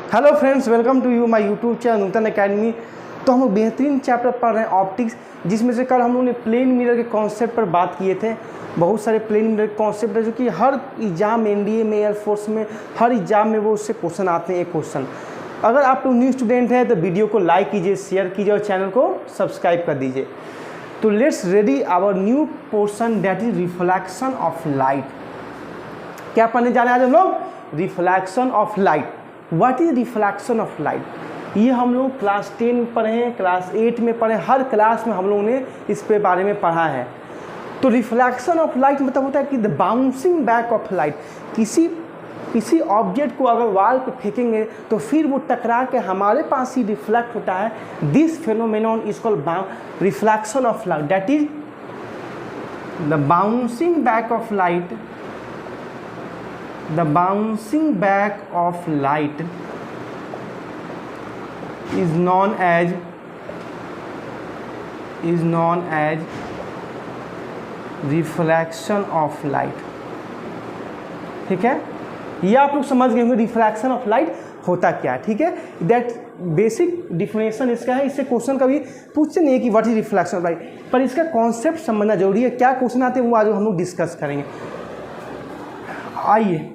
Hello friends, welcome to you my YouTube channel Nutan academy. तो हम लोग बेहतरीन चैप्टर पढ़ रहे हैं ऑप्टिक्स, जिसमें से कल हम लोगों ने प्लेन मिरर के कॉन्सेप्ट पर बात किए थे। बहुत सारे प्लेन मिरर के कॉन्सेप्ट है जो कि हर एग्जाम एनडीए में, एयरफोर्स में, हर एग्जाम में वो उससे क्वेश्चन आते हैं। एक क्वेश्चन, अगर आप लोग न्यू स्टूडेंट हैं तो वीडियो को लाइक कीजिए, शेयर कीजिए और चैनल को सब्सक्राइब कर दीजिए। तो let's ready our new portion, that is reflection of light. क्या पढ़ने जा रहे हैं आज हम लोग? Reflection of light. What is reflection of light? ये हम लोग क्लास 10 में पढ़े हैं, क्लास 8 में पढ़े, हर क्लास में हम लोगों ने इस पे बारे में पढ़ा है। तो रिफ्लेक्शन ऑफ लाइट मतलब होता है कि the bouncing back of light. किसी ऑब्जेक्ट को अगर वॉल पे फेंकेंगे तो फिर वो टकरा के हमारे पास ही रिफ्लेक्ट होता है। This phenomenon is called reflection of light, that is the bouncing back of light. The bouncing back of light is known as reflection of light। ठीक है, ये आप लोग समझ गए होंगे रिफ्लेक्शन ऑफ लाइट होता क्या है। ठीक है, दैट बेसिक डिफिनेशन इसका है। इससे क्वेश्चन कभी पूछते नहीं है कि what is reflection of light, पर इसका कॉन्सेप्ट समझना जरूरी है। क्या क्वेश्चन आते हैं वो आज हम लोग डिस्कस करेंगे। आइए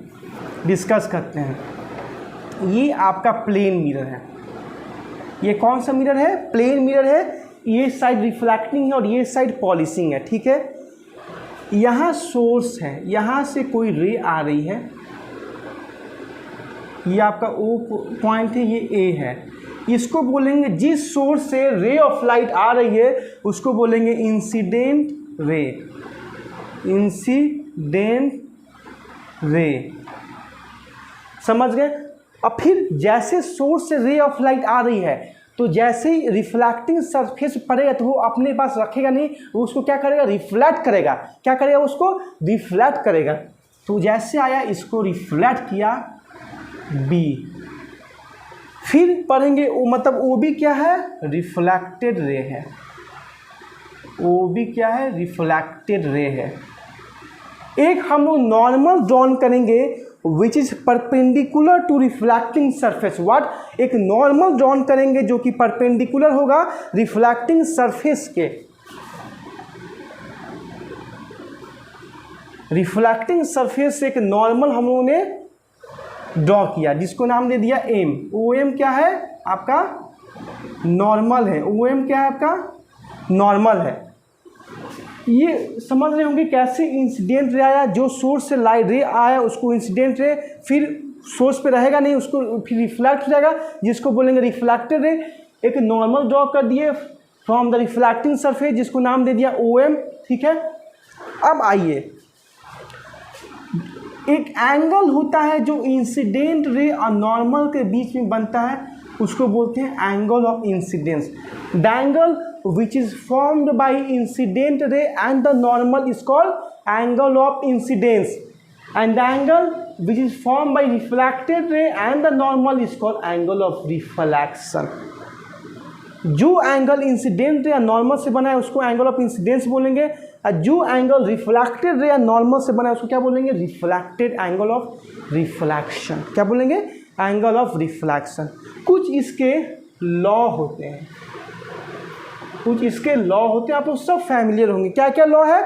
डिस्कस करते हैं। ये आपका प्लेन मिरर है। ये कौन सा मिरर है? प्लेन मिरर है। ये साइड रिफ्लेक्टिंग है और ये साइड पॉलिशिंग है। ठीक है, यहाँ सोर्स है, यहाँ से कोई रे आ रही है, ये आपका O पॉइंट है, ये A है। इसको बोलेंगे, जिस सोर्स से रे ऑफ लाइट आ रही है उसको बोलेंगे इंसिडेंट रे। इंसिडेंट रे, समझ गए? अब फिर जैसे सोर्स से रे ऑफ लाइट आ रही है तो जैसे ही रिफ्लेक्टिंग सरफेस पड़ेगा तो वो अपने पास रखेगा नहीं, वो उसको क्या करेगा? रिफ्लेक्ट करेगा। क्या करेगा? उसको रिफ्लेक्ट करेगा। तो जैसे आया इसको रिफ्लेक्ट किया बी, फिर पढ़ेंगे ओ, मतलब ओ बी क्या है? रिफ्लेक्टेड रे है। ओ बी क्या है? रिफ्लेक्टेड रे है। एक हम लोग नॉर्मल ड्रॉन करेंगे which is perpendicular to reflecting surface. What? एक नॉर्मल ड्रॉन करेंगे जो कि परपेंडिकुलर होगा रिफ्लेक्टिंग सरफेस के। रिफ्लेक्टिंग सरफेस से एक नॉर्मल हम लोगों ने ड्रॉ किया जिसको नाम दे दिया एम। ओ एम क्या है? आपका नॉर्मल है। ओ एम क्या है? आपका नॉर्मल है। ये समझ रहे होंगे कैसे इंसिडेंट रे आया, जो सोर्स से लाइट रे आया उसको इंसिडेंट रे, फिर सोर्स पे रहेगा नहीं, उसको फिर रिफ्लेक्ट हो जाएगा जिसको बोलेंगे रिफ्लेक्टेड रे। एक नॉर्मल ड्रॉ कर दिए फ्रॉम द रिफ्लेक्टिंग सरफेस जिसको नाम दे दिया ओ एम। ठीक है, अब आइए, एक एंगल होता है जो इंसिडेंट रे और नॉर्मल के बीच में बनता है, उसको बोलते हैं angle of incidence. The angle which is formed by incident ray and the normal is called angle of incidence, and the angle which is formed by reflected ray and the normal is called angle of reflection। जो angle incident ray या normal से बना है उसको angle of incidence बोलेंगे, और जो angle reflected ray या नॉर्मल से बना है उसको क्या बोलेंगे? Reflected angle of reflection. क्या बोलेंगे? Angle of reflection. कुछ इसके लॉ होते हैं, कुछ इसके लॉ होते हैं, आप लोग सब फैमिलियर होंगे। क्या क्या लॉ है?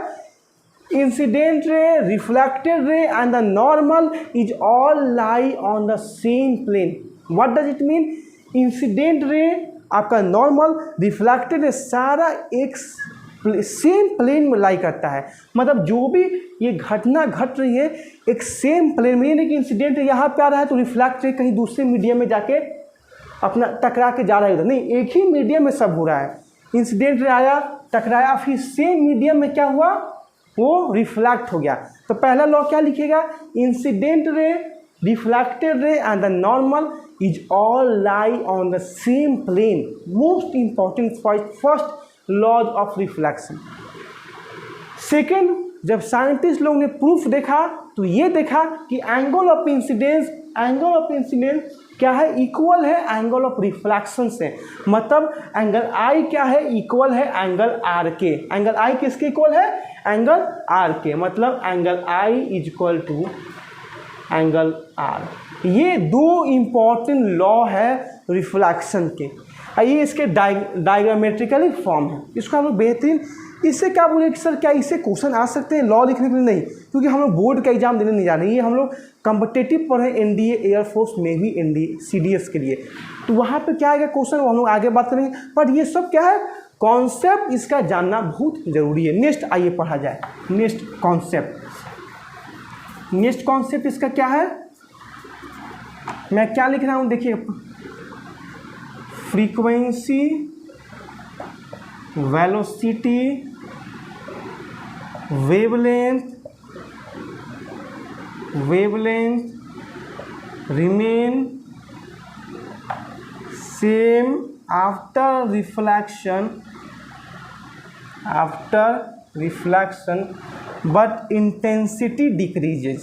Incident ray, reflected ray and the normal is all lie on the same plane. What does it mean? Incident ray, आपका नॉर्मल, रिफ्लेक्टेड रे, सारा एक सेम प्लेन में लाई करता है। मतलब जो भी ये घटना घट रही है एक सेम प्लेन में, नहीं कि इंसिडेंट रे यहाँ पे आ रहा है तो रिफ्लेक्ट रे कहीं दूसरे मीडियम में जाके अपना टकरा के जा रहा है, नहीं, एक ही मीडियम में सब हो रहा है। इंसिडेंट रे आया, टकराया, फिर सेम मीडियम में क्या हुआ? वो रिफ्लेक्ट हो गया। तो पहला लॉ क्या लिखेगा? Incident ray, reflected ray and the normal is all lie on the same plane. Most important first laws of reflection. Second, जब साइंटिस्ट लोग ने प्रूफ देखा तो ये देखा कि एंगल ऑफ इंसिडेंस क्या है? इक्वल है एंगल ऑफ रिफ्लेक्शन से। मतलब एंगल आई क्या है? इक्वल है एंगल आर के। एंगल आई किसके इक्वल है? एंगल आर के। मतलब angle i is equal to angle r. ये दो इम्पॉर्टेंट लॉ है रिफ्लेक्शन के। ये इसके डायग्रामेट्रिकली फॉर्म है। इसको हम लोग बेहतरीन, इससे क्या बोले कि सर क्या इससे क्वेश्चन आ सकते हैं लॉ लिखने के लिए? नहीं, क्योंकि हम लोग बोर्ड का एग्जाम देने नहीं जा रहे हैं। ये हम लोग कम्पिटेटिव पढ़े NDA, air force, navy, NDA, CDS के लिए। तो वहाँ पे क्या आएगा क्वेश्चन, वो हम लोग आगे बात करेंगे। पर ये सब क्या है, कॉन्सेप्ट इसका जानना बहुत जरूरी है। नेक्स्ट आइए पढ़ा जाए। नेक्स्ट कॉन्सेप्ट इसका क्या है, मैं क्या लिख रहा हूँ देखिए, frequency, velocity, wavelength remain same after reflection but intensity decreases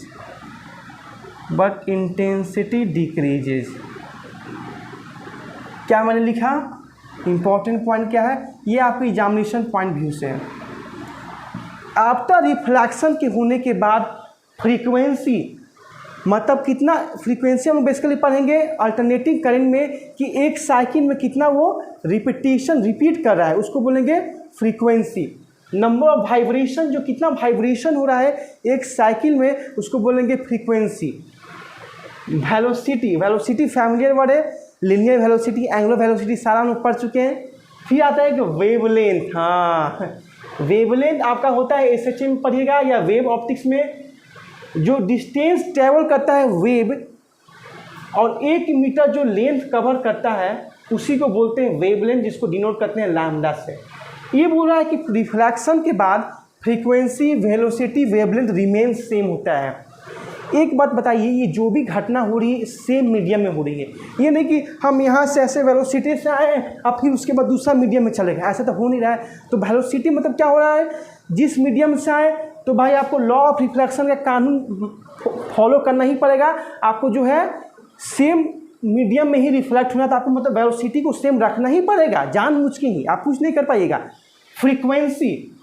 क्या मैंने लिखा, इंपॉर्टेंट पॉइंट क्या है, ये आपके एग्जामिनेशन पॉइंट व्यू से है। आफ्टर रिफ्लेक्शन के होने के बाद फ्रीक्वेंसी, मतलब कितना फ्रीक्वेंसी हम बेसिकली पढ़ेंगे अल्टरनेटिंग करंट में, कि एक साइकिल में कितना वो रिपीट कर रहा है, उसको बोलेंगे फ्रीक्वेंसी। नंबर ऑफ वाइब्रेशन, जो कितना वाइब्रेशन हो रहा है एक साइकिल में, उसको बोलेंगे फ्रीक्वेंसी। वेलोसिटी फैमिलियर वर्ड है, लिनियर वेलोसिटी, एंगुलर वेलोसिटी सारा हम लोग पढ़ चुके हैं। फिर आता है कि वेवलेंथ। हाँ, वेवलेंथ आपका होता है एसएचएम में पढ़िएगा या वेव ऑप्टिक्स में, जो डिस्टेंस ट्रेवल करता है वेव और 1 मीटर जो लेंथ कवर करता है उसी को बोलते हैं वेवलेंथ, जिसको डिनोट करते हैं लैम्डा से। ये बोल रहा है कि रिफ्लेक्शन के बाद frequency, velocity, wavelength remain same होता है। एक बात बताइए, ये जो भी घटना हो रही है सेम मीडियम में हो रही है, ये नहीं कि हम यहाँ से ऐसे वेलोसिटी से आए अब फिर उसके बाद दूसरा मीडियम में चले गए, ऐसा तो हो नहीं रहा है। तो वेलोसिटी मतलब क्या हो रहा है, जिस मीडियम से आए तो भाई आपको लॉ ऑफ रिफ्लेक्शन का कानून फॉलो करना ही पड़ेगा। आपको जो है सेम मीडियम में ही रिफ्लेक्ट होना, तो आपको मतलब वेलोसिटी को सेम रखना ही पड़ेगा जानबूझ के ही, आप कुछ नहीं कर पाइएगा। फ्रीक्वेंसी,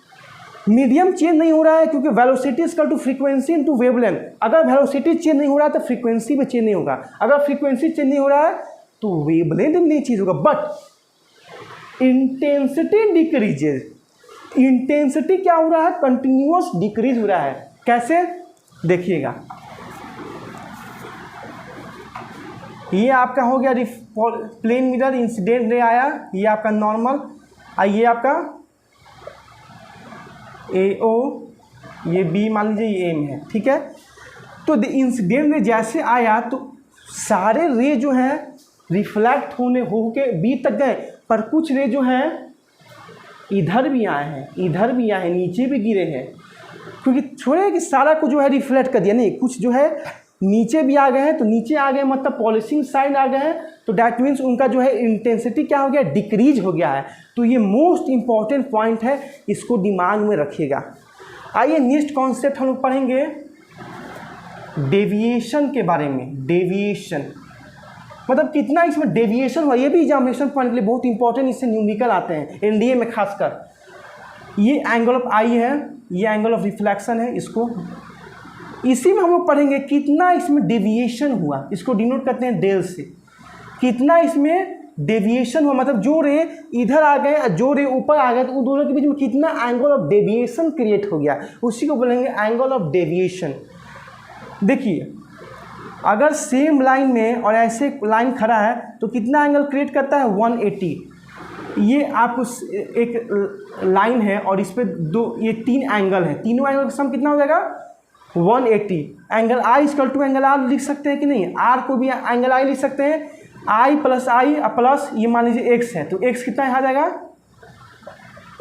मीडियम चेंज नहीं हो रहा है क्योंकि velocity is equal to frequency into wavelength. अगर वेलोसिटी चेंज नहीं हो रहा है तो फ्रीक्वेंसी भी चेंज नहीं होगा, अगर फ्रीक्वेंसी चेंज नहीं हो रहा है तो वेवलेंथ भी नहीं चेंज होगा। बट इंटेंसिटी डिक्रीजेज, इंटेंसिटी क्या हो रहा है, कंटिन्यूअस डिक्रीज हो रहा है। कैसे देखिएगा, ये आपका हो गया प्लेन मिरर, इंसिडेंट रे आया, ये आपका नॉर्मल, ये आपका AO, ये B मान लीजिए, ये M है, ठीक है। तो इंसिडेंट रे जैसे आया तो सारे रे जो हैं रिफ्लेक्ट होने हो के B तक गए, पर कुछ रे जो हैं इधर भी आए हैं, इधर भी आए हैं, नीचे भी गिरे हैं, क्योंकि छोड़े कि सारा को जो है रिफ्लेक्ट कर दिया, नहीं, कुछ जो है नीचे भी आ गए हैं। तो नीचे आ गए मतलब पॉलिशिंग साइड आ गए हैं, तो डैट मीन्स उनका जो है इंटेंसिटी क्या हो गया, डिक्रीज हो गया है। तो ये मोस्ट इंपॉर्टेंट पॉइंट है, इसको दिमाग में रखिएगा। आइए नेक्स्ट कॉन्सेप्ट हम लोग पढ़ेंगे डेविएशन के बारे में। डेविएशन मतलब कितना इसमें डेविएशन हुआ, ये भी एग्जामिनेशन पॉइंट के लिए बहुत इंपॉर्टेंट, इससे न्यूमेरिकल आते हैं एनडीए में खासकर। ये एंगल ऑफ आई है, ये एंगल ऑफ रिफ्लेक्शन है, इसको इसी में हम लोग पढ़ेंगे कितना इसमें डेविएशन हुआ, इसको डिनोट करते हैं डेल से। कितना इसमें डेविएशन हुआ, मतलब जो रे इधर आ गए, जो रे ऊपर आ गए, तो उन दोनों के बीच में कितना एंगल ऑफ डेविएशन क्रिएट हो गया, उसी को बोलेंगे एंगल ऑफ डेविएशन। देखिए, अगर सेम लाइन में और ऐसे लाइन खड़ा है तो कितना एंगल क्रिएट करता है, 180। ये आपको एक लाइन है और इस पर ये 3 एंगल है, तीनों एंगल का सम कितना हो जाएगा, 180। Angle i equal to angle r लिख सकते हैं कि नहीं, आर को भी एंगल आई लिख सकते हैं, आई प्लस आई प्लस ये मान लीजिए एक्स है, तो एक्स कितना आ जाएगा,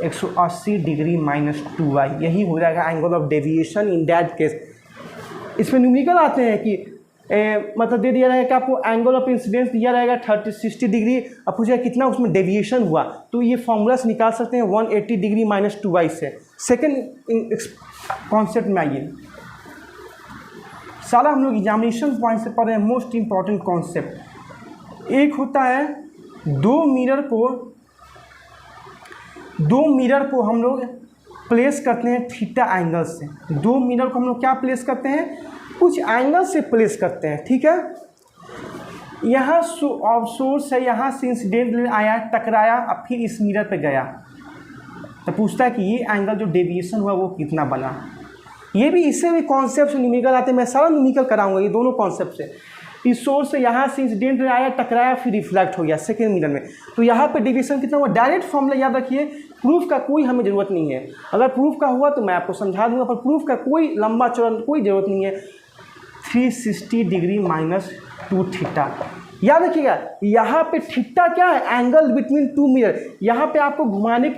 180 डिग्री माइनस 2y, यही हो जाएगा angle of deviation in that case. इसमें न्यूमेरिकल आते हैं कि मतलब दे दिया रहेगा कि आपको एंगल ऑफ इंसिडेंस दिया रहेगा 60 डिग्री, अब पूछेगा कितना उसमें डेविएशन हुआ, तो ये फॉर्मूला से निकाल सकते हैं 180 डिग्री माइनस 2y से। सेकेंड कॉन्सेप्ट में आइए, सारा हम लोग एग्जामिनेशन पॉइंट से पढ़ रहे हैं मोस्ट इंपॉर्टेंट कॉन्सेप्ट। एक होता है दो मिरर को हम लोग प्लेस करते हैं थीटा एंगल से। दो मिरर को हम लोग क्या प्लेस करते हैं, कुछ एंगल से प्लेस करते हैं, ठीक है। यहाँ सोर्स है, यहाँ से इंसिडेंट आया, टकराया, अब फिर इस मिरर पे गया, तो पूछता है कि ये एंगल जो डेविएशन हुआ वो कितना बना। ये भी इससे भी कॉन्सेप्ट से न्यूमेरिकल आते हैं, मैं सारा न्यूमेरिकल कराऊंगा, ये दोनों कॉन्सेप्ट से। इस सोर्स से यहाँ से इंसिडेंट आया, टकराया, फिर रिफ्लेक्ट हो गया सेकेंड मिरर में, तो यहाँ पे डेविएशन कितना हुआ। डायरेक्ट फॉर्मूला याद रखिए, प्रूफ का कोई हमें ज़रूरत नहीं है। अगर प्रूफ का हुआ तो मैं आपको समझा दूंगा, पर प्रूफ का कोई लंबा चौड़ा कोई ज़रूरत नहीं है। 360 डिग्री माइनस 2 थीटा, याद रखिएगा। यहाँ पे थीटा क्या है, एंगल बिटवीन टू मिरर। यहाँ पे आपको घुमाने के